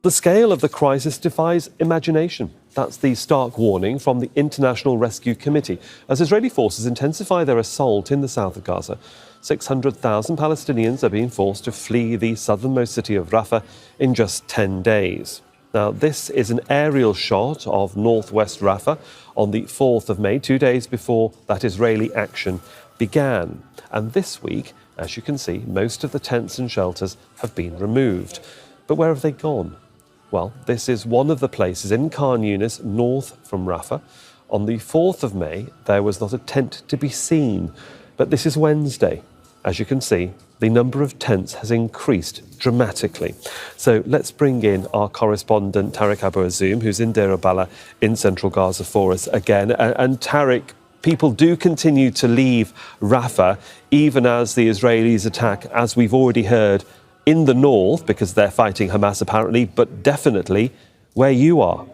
The scale of the crisis defies imagination. That's the stark warning from the International Rescue Committee as Israeli forces intensify their assault in the south of Gaza. 600,000 Palestinians are being forced to flee the southernmost city of Rafah in just 10 days. Now, this is an aerial shot of northwest Rafah on the 4th of May, 2 days before that Israeli action began. And this week, as you can see, most of the tents and shelters have been removed. But where have they gone? Well, this is one of the places in Khan Yunis, north from Rafah. On the 4th of May, there was not a tent to be seen. But this is Wednesday. As you can see, the number of tents has increased dramatically. So let's bring in our correspondent, Tarek Abu Azoum, who's in Deir al-Balah in central Gaza for us again. And Tarek, people do continue to leave Rafah, even as the Israelis attack, as we've already heard, in the north, because they're fighting Hamas apparently, but definitely where you are.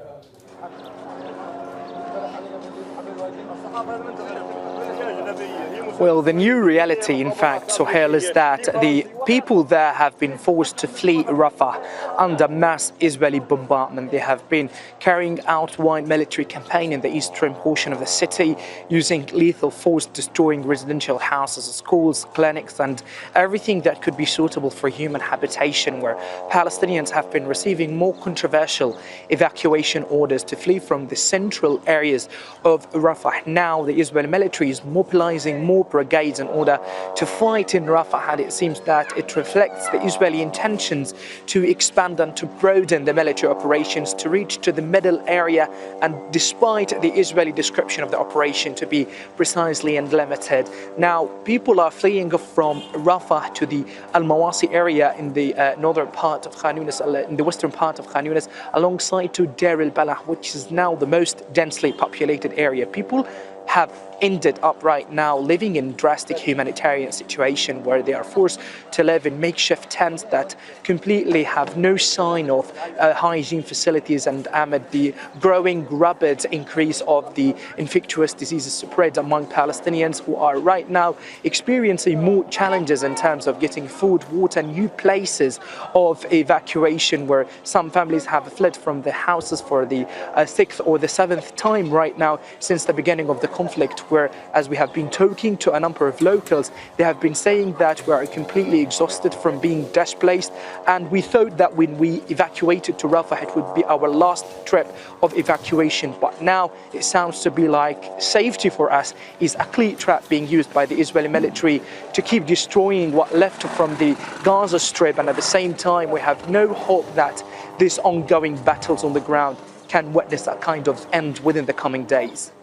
Well, the new reality, in fact, Sohail, is that the people there have been forced to flee Rafah under mass Israeli bombardment. They have been carrying out wide military campaign in the eastern portion of the city, using lethal force, destroying residential houses, schools, clinics, and everything that could be suitable for human habitation, where Palestinians have been receiving more controversial evacuation orders to flee from the central areas of Rafah. Now, the Israeli military is mobilizing more brigades in order to fight in Rafah, and it seems that it reflects the Israeli intentions to expand and to broaden the military operations to reach to the middle area, and despite the Israeli description of the operation to be precisely and limited. Now, people are fleeing from Rafah to the Al-Mawasi area in the northern part of Khan Yunis, in the western part of Khan Yunis, alongside to Deir al-Balah, which is now the most densely populated area. People have ended up right now living in drastic humanitarian situation where they are forced to live in makeshift tents that completely have no sign of hygiene facilities, and amid the growing rapid increase of the infectious diseases spread among Palestinians, who are right now experiencing more challenges in terms of getting food, water, new places of evacuation, where some families have fled from their houses for the 6th or the 7th time right now since the beginning of the conflict, where, as we have been talking to a number of locals, they have been saying that we are completely exhausted from being displaced, and we thought that when we evacuated to Rafah it would be our last trip of evacuation, but now it sounds to be like safety for us is a clear trap being used by the Israeli military to keep destroying what left from the Gaza Strip, and at the same time we have no hope that these ongoing battles on the ground can witness that kind of end within the coming days.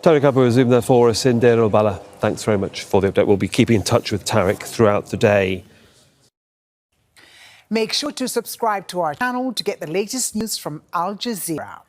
Tarek Abu Azoum there for us in Deir al-Balah. Thanks very much for the update. We'll be keeping in touch with Tarek throughout the day. Make sure to subscribe to our channel to get the latest news from Al Jazeera.